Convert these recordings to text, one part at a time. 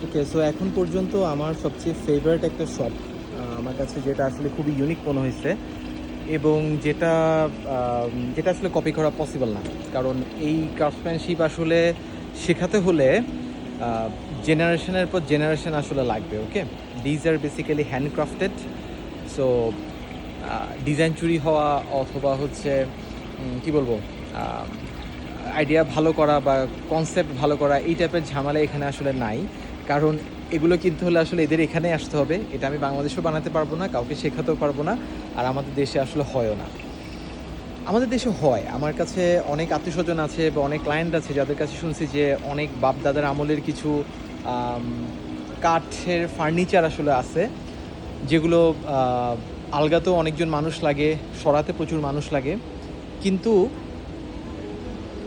ওকে, so এখন পর্যন্ত আমার সবচেয়ে ফেভারিট একটা শপ আমার কাছে যেটা আসলে খুবই ইউনিক মনে হয়েছে, এবং যেটা আসলে কপি করা পসিবল না। কারণ এই ক্রাফটম্যানশিপ আসলে শেখাতে হলে জেনারেশনের পর জেনারেশন আসলে লাগবে। Okay, these are basically handcrafted. So design চুরি হওয়া অথবা হচ্ছে কি বলবো, আইডিয়া ভালো করা বা কনসেপ্ট ভালো করা এই টাইপের ঝামেলা এখানে আসলে নাই। কারণ এগুলো কিনতে হলে আসলে এদের এখানেই আসতে হবে। এটা আমি বাংলাদেশেও বানাতে পারবো না, কাউকে শেখাতেও পারবো না, আর আমাদের দেশে আসলে হয়ও না। আমাদের দেশে হয়, আমার কাছে অনেক আত্মীয়স্বজন আছে বা অনেক ক্লায়েন্ট আছে যাদের কাছে শুনছি যে অনেক বাপ দাদার আমলের কিছু কাঠের ফার্নিচার আসলে আছে, যেগুলো আলগাতেও অনেকজন মানুষ লাগে, সরাতে প্রচুর মানুষ লাগে, কিন্তু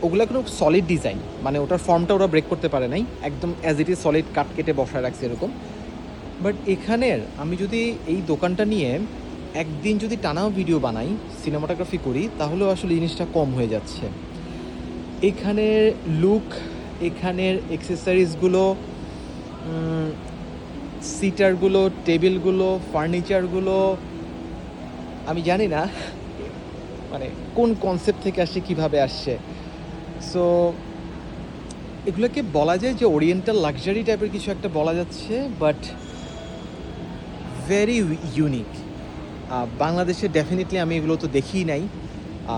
ওগুলো কোনো সলিড ডিজাইন, মানে ওটার ফর্মটা ওরা ব্রেক করতে পারে নাই, একদম অ্যাজ ইট ইজ সলিড কাট কেটে বসায় রাখছে এরকম। বাট এখানের আমি যদি এই দোকানটা নিয়ে একদিন যদি টানাও ভিডিও বানাই, সিনেমাটোগ্রাফি করি, তাহলেও আসলে জিনিসটা কম হয়ে যাচ্ছে। এখানের লুক, এখানের অ্যাক্সেসরিজগুলো, সিটারগুলো, টেবিলগুলো, ফার্নিচারগুলো, আমি জানি না মানে কোন কনসেপ্ট থেকে আসছে, কিভাবে আসছে। সো এগুলোকে বলা যায় যে ওরিয়েন্টাল লাক্সারি টাইপের কিছু একটা বলা যাচ্ছে, বাট ভেরি ইউনিক। বাংলাদেশে ডেফিনেটলি আমি এগুলো তো দেখিই নাই,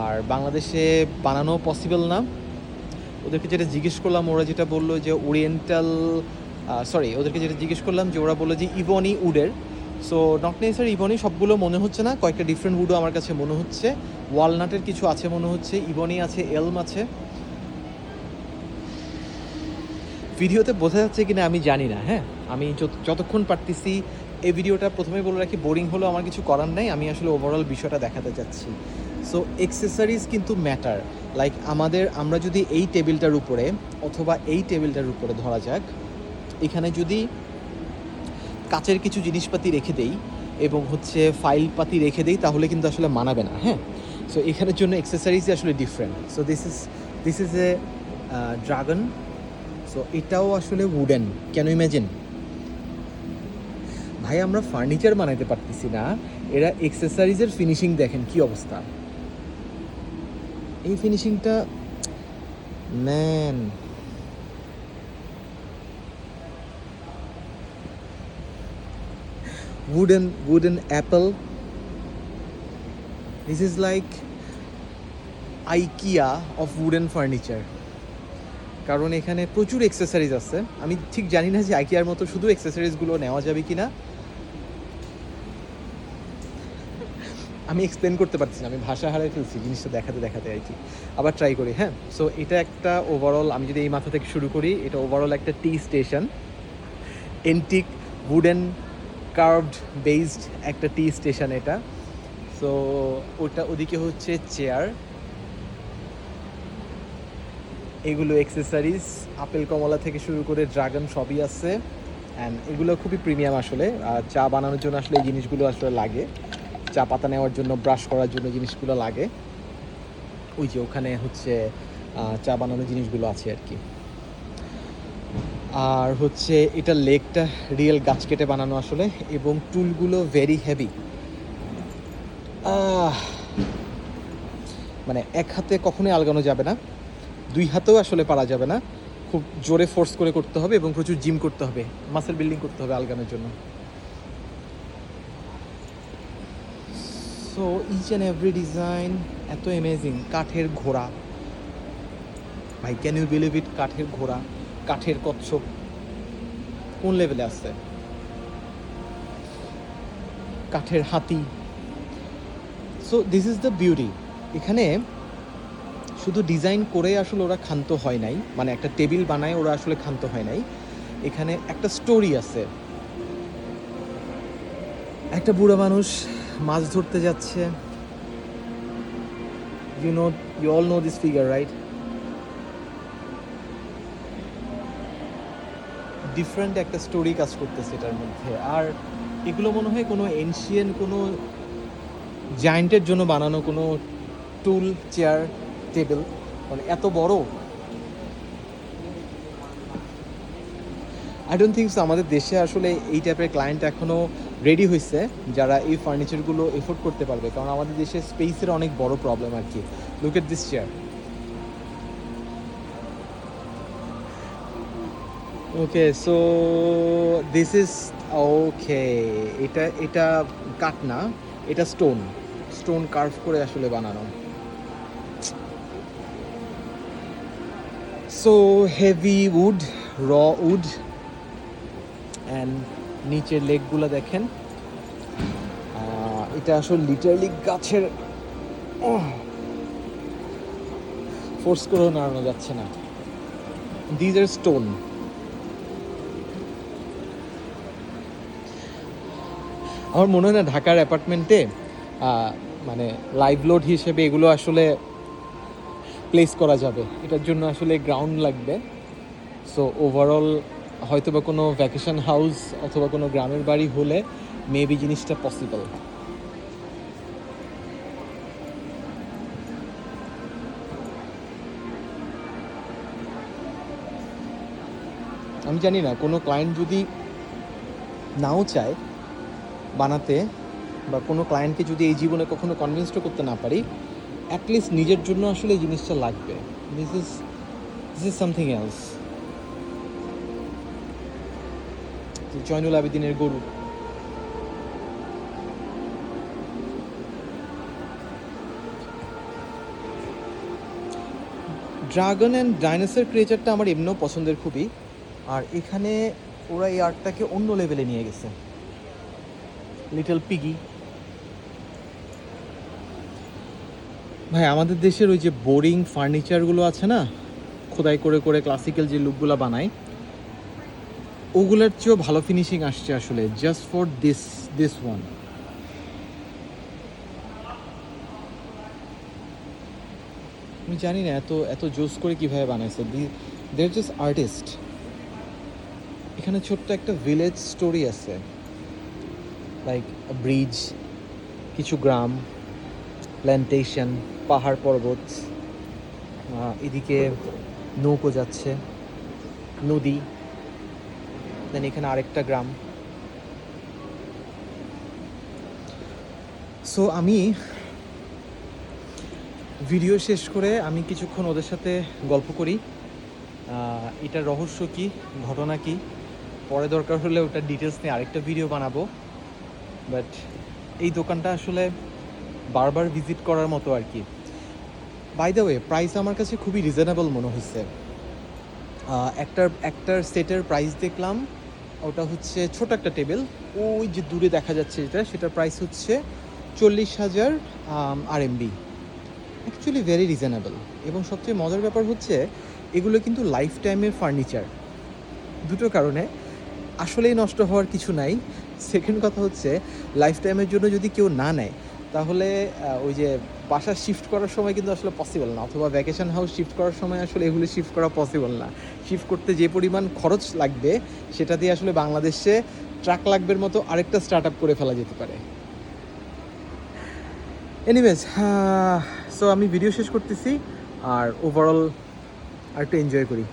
আর বাংলাদেশে বানানো পসিবল না। ওদেরকে যেটা জিজ্ঞেস করলাম, ওরা যেটা বললো যে ওরিয়েন্টাল, ওদেরকে যেটা জিজ্ঞেস করলাম যে ওরা বললো যে ইভনি উডের। সো নট নেসার ইভনি সবগুলো মনে হচ্ছে না, কয়েকটা ডিফারেন্ট উডও আমার কাছে মনে হচ্ছে, ওয়ালনাটের কিছু আছে মনে হচ্ছে, ইভনি আছে, এলম আছে। ভিডিওতে বোঝা যাচ্ছে কিনা আমি জানি না। হ্যাঁ, আমি যতক্ষণ পারতেছি, এই ভিডিওটা প্রথমে বলে রাখি, বোরিং হলেও আমার কিছু করার নাই, আমি আসলে ওভারঅল বিষয়টা দেখাতে চাচ্ছি। সো এক্সেসরিজ কিন্তু ম্যাটার। লাইক আমরা যদি এই টেবিলটার উপরে অথবা এই টেবিলটার উপরে ধরা যাক, এখানে যদি কাচের কিছু জিনিসপাতি রেখে দেই এবং হচ্ছে ফাইলপাতি রেখে দেই, তাহলে কিন্তু আসলে মানাবে না। হ্যাঁ, সো এখানের জন্য এক্সেসরিজই আসলে different. So this is a dragon. So এটাও আসলে উডেন, ক্যান ইউ ইমাজিন? ভাই, আমরা ফার্নিচার বানাইতে পারতেছি না, এরা এক্সেসরিজের ফিনিশিং দেখেন কি অবস্থা। এই ফিনিশিংটা, man, wooden apple. This is like IKEA of wooden furniture. কারণ এখানে প্রচুর এক্সেসরিজ আছে। আমি ঠিক জানি না যে আইকিয়ার মতো শুধু এক্সেসরিজগুলো নেওয়া যাবে কি না। আমি এক্সপ্লেন করতে পারছি না, আমি ভাষা হারাই ফেলছি জিনিসটা দেখাতে দেখাতে আর কি। আবার ট্রাই করি। হ্যাঁ, সো এটা একটা ওভারঅল, আমি যদি এই মাথা থেকে শুরু করি, এটা ওভারঅল একটা tea station, antique wooden carved based একটা টি স্টেশন এটা। সো ওদিকে হচ্ছে চেয়ার, এগুলো এক্সেসরিজ, আপেল কমলা থেকে শুরু করে ড্রাগন সবই আছে। অ্যান্ড এগুলো খুবই প্রিমিয়াম আসলে। চা বানানোর জন্য আসলে এই জিনিসগুলো আসলে লাগে, চা পাতা নেওয়ার জন্য, ব্রাশ করার জন্য জিনিসগুলো লাগে। ওই যে ওখানে হচ্ছে চা বানানোর জিনিসগুলো আছে আর কি। আর হচ্ছে এটা লেগটা রিয়েল গাছ কেটে বানানো আসলে, এবং টুলগুলো ভেরি হেভি। মানে এক হাতে কখনোই আলগানো যাবে না, দুই হাতেও আসলে পারা যাবে না, খুব জোরে ফোর্স করে করতে হবে এবং প্রচুর জিম করতে হবে, মাসেল বিল্ডিং করতে হবে আলগানোর জন্য। So each and every design এত অ্যামেজিং। কাঠের ঘোড়া, ভাই, ক্যান ইউ বিলিভ ইট? কাঠের ঘোড়া, কাঠের কচ্ছপ, কোন লেভেলে আছে? কাঠের হাতি। So this is the beauty. এখানে শুধু ডিজাইন করে আসলে ওরা ক্ষান্ত হয় নাই, মানে একটা টেবিল বানায় ওরা আসলে ক্ষান্ত হয় নাই, এখানে একটা স্টোরি আছে। একটা বুড়ো মানুষ মাছ ধরতে যাচ্ছে, you all know this figure, right? Different একটা স্টোরি কাজ করতেছে এটার মধ্যে। আর এগুলো মনে হয় কোনো এনশিয়েন্ট কোনো জায়েন্টের জন্য বানানো কোনো টুল, চেয়ার, টেবিল, মানে এত বড়। আই ডোন্ট থিঙ্ক সো আমাদের দেশে আসলে এই টাইপের ক্লায়েন্ট এখনও রেডি হয়েছে যারা এই ফার্নিচারগুলো এফোর্ড করতে পারবে, কারণ আমাদের দেশে স্পেসের অনেক বড় প্রবলেম আর কি। Look at this chair. Okay, so this is okay. এটা এটা কাঠ না, এটা স্টোন, স্টোন কার্ভ করে আসলে বানানো। সো হেভি উড, র উড, অ্যান্ড নিচের লেগগুলো দেখেন। এটা আসলে লিটারালি গাছের, ফোর্স করেও নাড়ানো যাচ্ছে না। These are stone. আমার মনে হয় না ঢাকার অ্যাপার্টমেন্টে মানে লাইভ লোড হিসেবে এগুলো আসলে প্লেস করা যাবে। এটার জন্য আসলে গ্রাউন্ড লাগবে। সো ওভারঅল হয়তো বা কোনো ভ্যাকেশন হাউস অথবা কোনো গ্রামের বাড়ি হলে মেবি জিনিসটা পসিবল। আমি জানি না কোনো ক্লায়েন্ট যদি নাও চায় বানাতে, বা কোনো ক্লায়েন্টকে যদি এই জীবনে কখনো কনভিন্সড করতে না পারি, অ্যাটলিস্ট নিজের জন্য আসলে এই জিনিসটা লাগবে। This is something else. Zainul আবেদিনের গরু। ড্রাগন অ্যান্ড ডাইনোসর ক্রিয়েচারটা আমার এমনিও পছন্দের খুবই, আর এখানে ওরা এই আর্টটাকে অন্য লেভেলে নিয়ে গেছে। Little piggy. ভাই আমাদের দেশের ওই যে বোরিং ফার্নিচারগুলো আছে না, খোদাই করে করে ক্লাসিক্যাল যে লুকগুলো বানায়, ওগুলোর চেয়েও ভালো ফিনিশিং আসছে আসলে, জাস্ট ফর দিস ওয়ান। আমি জানি না এত এত জোস করে কীভাবে বানাইছে। দেয়ার জাস্ট আর্টিস্ট। এখানে ছোট্ট একটা ভিলেজ স্টোরি আছে, লাইক ব্রিজ, কিছু গ্রাম, প্ল্যান্টেশন, পাহাড় পর্বত, এদিকে নৌকো যাচ্ছে, নদী, দেন এখানে আরেকটা গ্রাম। সো আমি ভিডিও শেষ করে আমি কিছুক্ষণ ওদের সাথে গল্প করি, এটার রহস্য কি, ঘটনা কি, পরে দরকার হলে ওটার ডিটেলস নিয়ে আরেকটা ভিডিও বানাবো। বাট এই দোকানটা আসলে বারবার ভিজিট করার মতো আর কি। বাই দ্য ওয়ে, প্রাইস আমার কাছে খুবই রিজনেবল মনে হয়েছে। একটার সেটের প্রাইস দেখলাম, ওটা হচ্ছে ছোট একটা টেবিল, ওই যে দূরে দেখা যাচ্ছে যেটা, সেটার প্রাইস হচ্ছে 40,000 RMB। Actually very reasonable. এবং সবচেয়ে মজার ব্যাপার হচ্ছে এগুলো কিন্তু লাইফ টাইমের ফার্নিচার। দুটো কারণে, আসলেই নষ্ট হওয়ার কিছু নাই। সেকেন্ড কথা হচ্ছে লাইফ টাইমের জন্য যদি কেউ না নেয়, তাহলে ওই যে বাসা শিফট করার সময় কিন্তু আসলে পসিবল না, অথবা ভ্যাকেশন হাউস শিফট করার সময় আসলে এগুলো শিফট করা পসিবল না। শিফট করতে যে পরিমাণ খরচ লাগবে, সেটা দিয়ে আসলে বাংলাদেশে ট্রাক লাগবের মতো আরেকটা স্টার্ট আপ করে ফেলা যেতে পারে। এনিওয়েজ, সো আমি ভিডিও শেষ করতেছি, আর ওভারঅল আর একটু এনজয় করি।